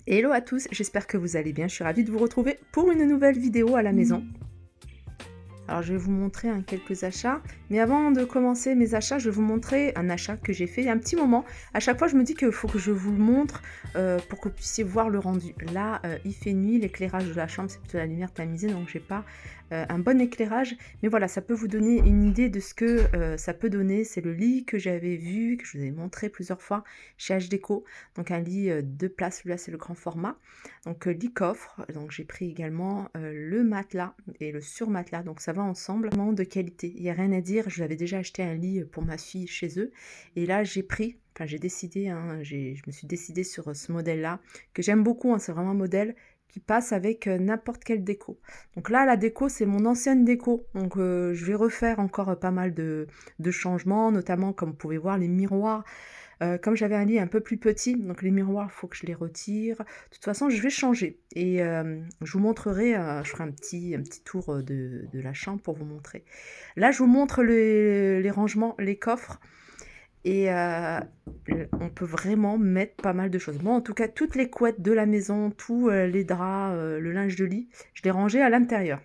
Hello à tous, j'espère que vous allez bien, je suis ravie de vous retrouver pour une nouvelle vidéo à la maison. Alors je vais vous montrer quelques achats, mais avant de commencer mes achats, je vais vous montrer un achat que j'ai fait il y a un petit moment. À chaque fois je me dis qu'il faut que je vous le montre pour que vous puissiez voir le rendu. Là il fait nuit, l'éclairage de la chambre c'est plutôt la lumière tamisée, donc j'ai pas un bon éclairage, mais voilà, ça peut vous donner une idée de ce que ça peut donner. C'est le lit que j'avais vu, que je vous ai montré plusieurs fois chez H-Déco, donc un lit 2 places, celui-là c'est le grand format, donc lit coffre. Donc j'ai pris également le matelas et le surmatelas, donc ça va ensemble, vraiment de qualité, il n'y a rien à dire. Je l'avais déjà acheté un lit pour ma fille chez eux, et là j'ai pris, enfin j'ai décidé, je me suis décidée sur ce modèle-là, que j'aime beaucoup, c'est vraiment un modèle qui passe avec n'importe quelle déco. Donc là, la déco, c'est mon ancienne déco. Donc je vais refaire encore pas mal de changements, notamment, comme vous pouvez voir, les miroirs. Comme j'avais un lit un peu plus petit, donc les miroirs, il faut que je les retire. De toute façon, je vais changer. Et je vous montrerai, je ferai un petit tour de la chambre pour vous montrer. Là, je vous montre les rangements, les coffres. Et on peut vraiment mettre pas mal de choses. Moi, en tout cas, toutes les couettes de la maison, tous les draps, le linge de lit, je l'ai rangé à l'intérieur.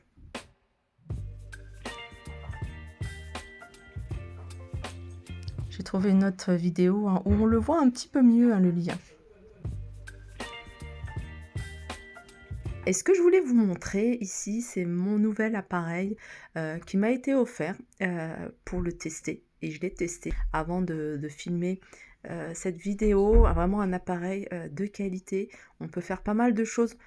J'ai trouvé une autre vidéo où on le voit un petit peu mieux, le lit. Et ce que je voulais vous montrer ici, c'est mon nouvel appareil qui m'a été offert pour le tester. Et je l'ai testé avant de filmer cette vidéo. Vraiment un appareil de qualité. On peut faire pas mal de choses.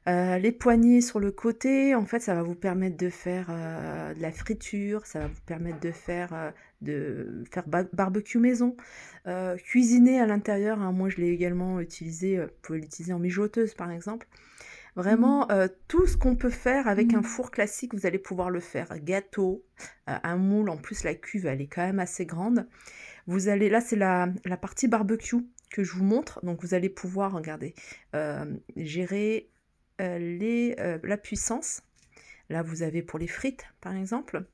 Les poignées sur le côté, en fait, ça va vous permettre de faire de la friture. Ça va vous permettre de faire barbecue maison. Cuisiner à l'intérieur, moi je l'ai également utilisé. Vous pouvez l'utiliser en mijoteuse par exemple. Vraiment, tout ce qu'on peut faire avec un four classique, vous allez pouvoir le faire. Gâteau, un moule, en plus la cuve, elle est quand même assez grande. Vous allez, là c'est la partie barbecue que je vous montre, donc vous allez pouvoir, regardez, gérer la puissance. Là vous avez pour les frites par exemple.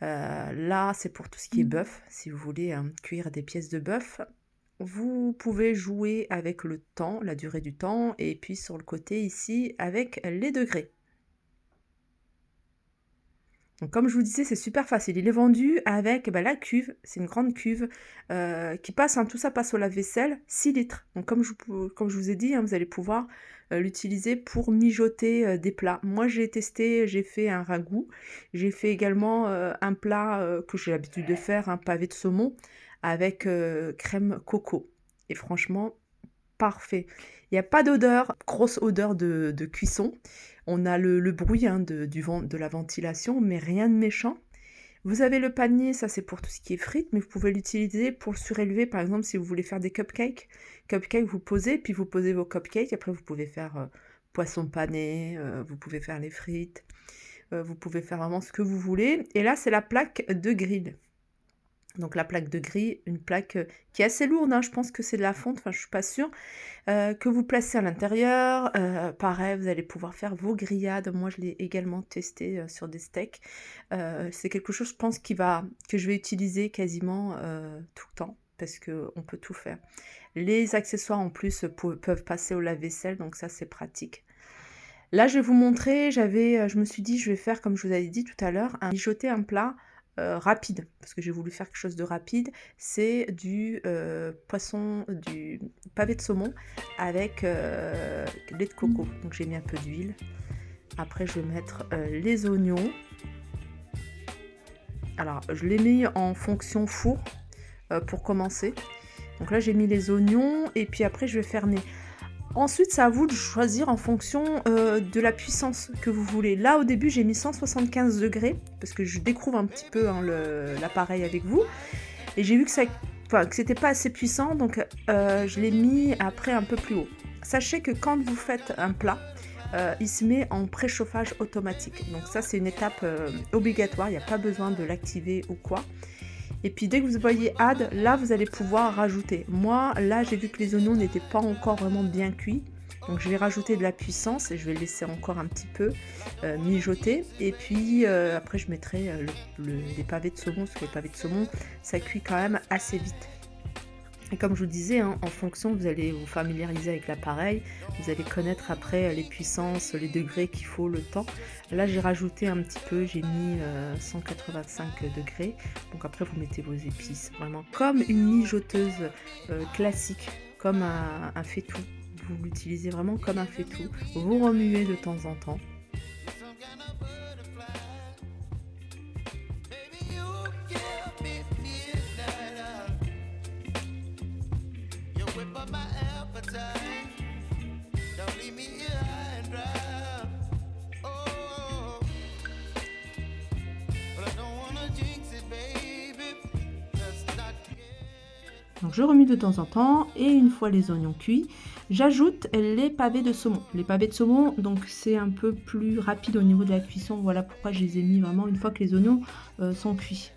Là c'est pour tout ce qui est bœuf, si vous voulez cuire des pièces de bœuf. Vous pouvez jouer avec le temps, la durée du temps, et puis sur le côté ici avec les degrés. Donc comme je vous disais, c'est super facile. Il est vendu avec la cuve, c'est une grande cuve qui passe, tout ça passe au lave-vaisselle, 6 litres. Donc comme je vous ai dit, vous allez pouvoir l'utiliser pour mijoter des plats. Moi j'ai testé, j'ai fait un ragoût, j'ai fait également un plat que j'ai l'habitude de faire, un pavé de saumon avec crème coco. Et franchement, parfait. Il n'y a pas d'odeur, grosse odeur de cuisson. On a le bruit de la ventilation, mais rien de méchant. Vous avez le panier, ça c'est pour tout ce qui est frites, mais vous pouvez l'utiliser pour le surélever, par exemple si vous voulez faire des cupcakes. Cupcakes, vous posez, puis vous posez vos cupcakes, après vous pouvez faire poisson pané, vous pouvez faire les frites, vous pouvez faire vraiment ce que vous voulez. Et là c'est la plaque de grill. Donc la plaque de grille, une plaque qui est assez lourde, je pense que c'est de la fonte, enfin je suis pas sûre, que vous placez à l'intérieur. Pareil, vous allez pouvoir faire vos grillades. Moi je l'ai également testé sur des steaks. C'est quelque chose, je pense, que je vais utiliser quasiment tout le temps, parce qu'on peut tout faire. Les accessoires en plus peuvent passer au lave-vaisselle, donc ça c'est pratique. Là je vais vous montrer, je me suis dit je vais faire, comme je vous avais dit tout à l'heure, mijoter un plat rapide, parce que j'ai voulu faire quelque chose de rapide. C'est du pavé de saumon avec lait de coco. Donc j'ai mis un peu d'huile. Après je vais mettre les oignons. Alors je l'ai mis en fonction four pour commencer. Donc là j'ai mis les oignons, et puis après je vais fermer. Ensuite, c'est à vous de choisir en fonction de la puissance que vous voulez. Là, au début, j'ai mis 175 degrés, parce que je découvre un petit peu l'appareil avec vous. Et j'ai vu que c'était pas assez puissant, donc je l'ai mis après un peu plus haut. Sachez que quand vous faites un plat, il se met en préchauffage automatique. Donc ça, c'est une étape obligatoire, il n'y a pas besoin de l'activer ou quoi. Et puis dès que vous voyez add, là vous allez pouvoir rajouter. Moi là j'ai vu que les oignons n'étaient pas encore vraiment bien cuits, donc je vais rajouter de la puissance et je vais le laisser encore un petit peu mijoter. Et puis après je mettrai les pavés de saumon, parce que les pavés de saumon ça cuit quand même assez vite. Et comme je vous disais, hein, en fonction, vous allez vous familiariser avec l'appareil, vous allez connaître après les puissances, les degrés qu'il faut, le temps. Là, j'ai rajouté un petit peu, j'ai mis 185 degrés. Donc après, vous mettez vos épices, vraiment comme une mijoteuse classique, comme un faitout. Vous l'utilisez vraiment comme un faitout. Vous remuez de temps en temps. Donc je remue de temps en temps et une fois les oignons cuits, j'ajoute les pavés de saumon. Les pavés de saumon, donc c'est un peu plus rapide au niveau de la cuisson. Voilà pourquoi je les ai mis vraiment une fois que les oignons sont cuits.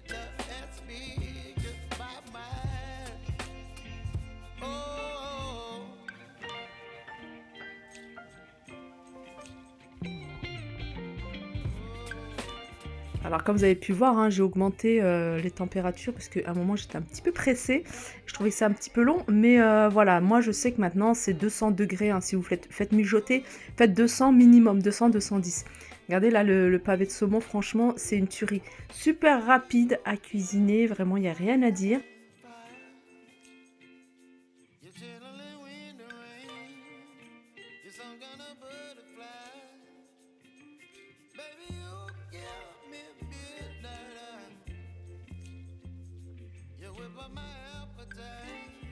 Alors comme vous avez pu voir, hein, j'ai augmenté les températures parce qu'à un moment j'étais un petit peu pressée. Je trouvais que c'est un petit peu long, mais voilà, moi je sais que maintenant c'est 200 degrés. Hein, si vous faites mijoter, faites 200 minimum, 200-210. Regardez là le pavé de saumon, franchement c'est une tuerie. Super rapide à cuisiner, vraiment il n'y a rien à dire.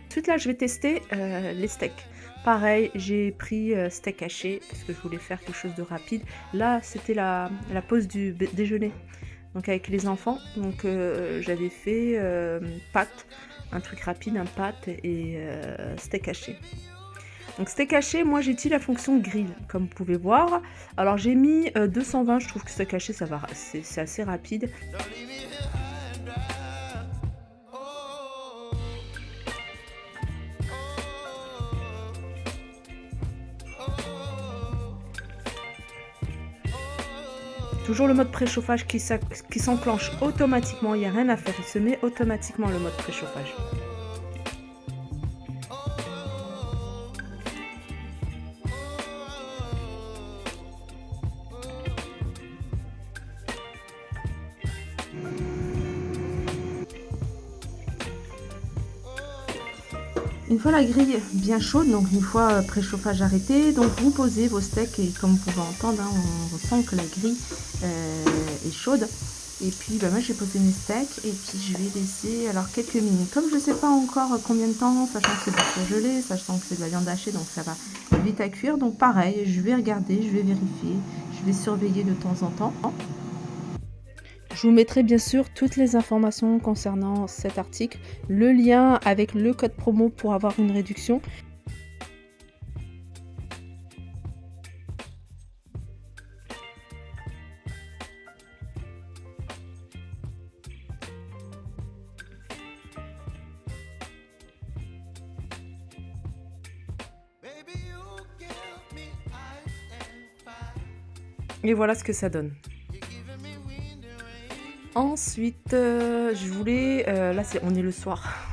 Ensuite là je vais tester les steaks. Pareil, j'ai pris steak haché parce que je voulais faire quelque chose de rapide. Là c'était la pause du déjeuner, donc avec les enfants. Donc j'avais fait pâtes, un truc rapide, un pâte et steak haché. Donc steak haché, moi j'utilise la fonction grill, comme vous pouvez voir. Alors j'ai mis 220, je trouve que steak haché ça va, c'est assez rapide. Toujours le mode préchauffage qui s'enclenche automatiquement, il n'y a rien à faire, il se met automatiquement le mode préchauffage. Une fois la grille bien chaude, donc une fois préchauffage arrêté, donc vous posez vos steaks et comme vous pouvez entendre, hein, on ressent que la grille est chaude. Et puis bah, moi j'ai posé mes steaks et puis je vais laisser alors quelques minutes. Comme je ne sais pas encore combien de temps, sachant que c'est du surgelé, sachant que c'est de la viande hachée, donc ça va vite à cuire. Donc pareil, je vais regarder, je vais vérifier, je vais surveiller de temps en temps. Je vous mettrai bien sûr toutes les informations concernant cet article, le lien avec le code promo pour avoir une réduction. Et voilà ce que ça donne. Ensuite, je voulais, là on est le soir,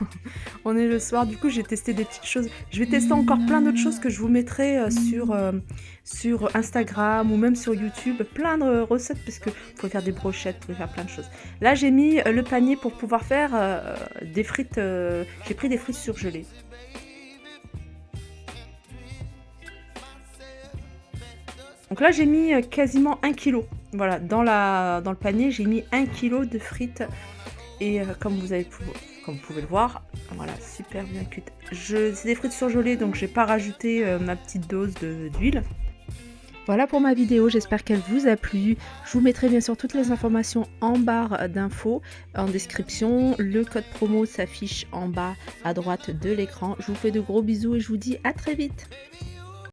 on est le soir, du coup j'ai testé des petites choses. Je vais tester encore plein d'autres choses que je vous mettrai sur Instagram ou même sur YouTube, plein de recettes parce que vous pouvez faire des brochettes, vous pouvez faire plein de choses. Là j'ai mis le panier pour pouvoir faire des frites, j'ai pris des frites surgelées. Donc là j'ai mis quasiment 1 kg. Voilà, dans le panier j'ai mis 1 kg de frites et comme vous pouvez le voir, voilà, super bien cuite. C'est des frites surgelées donc j'ai pas rajouté ma petite dose d'huile. Voilà pour ma vidéo, j'espère qu'elle vous a plu. Je vous mettrai bien sûr toutes les informations en barre d'infos, en description. Le code promo s'affiche en bas à droite de l'écran. Je vous fais de gros bisous et je vous dis à très vite.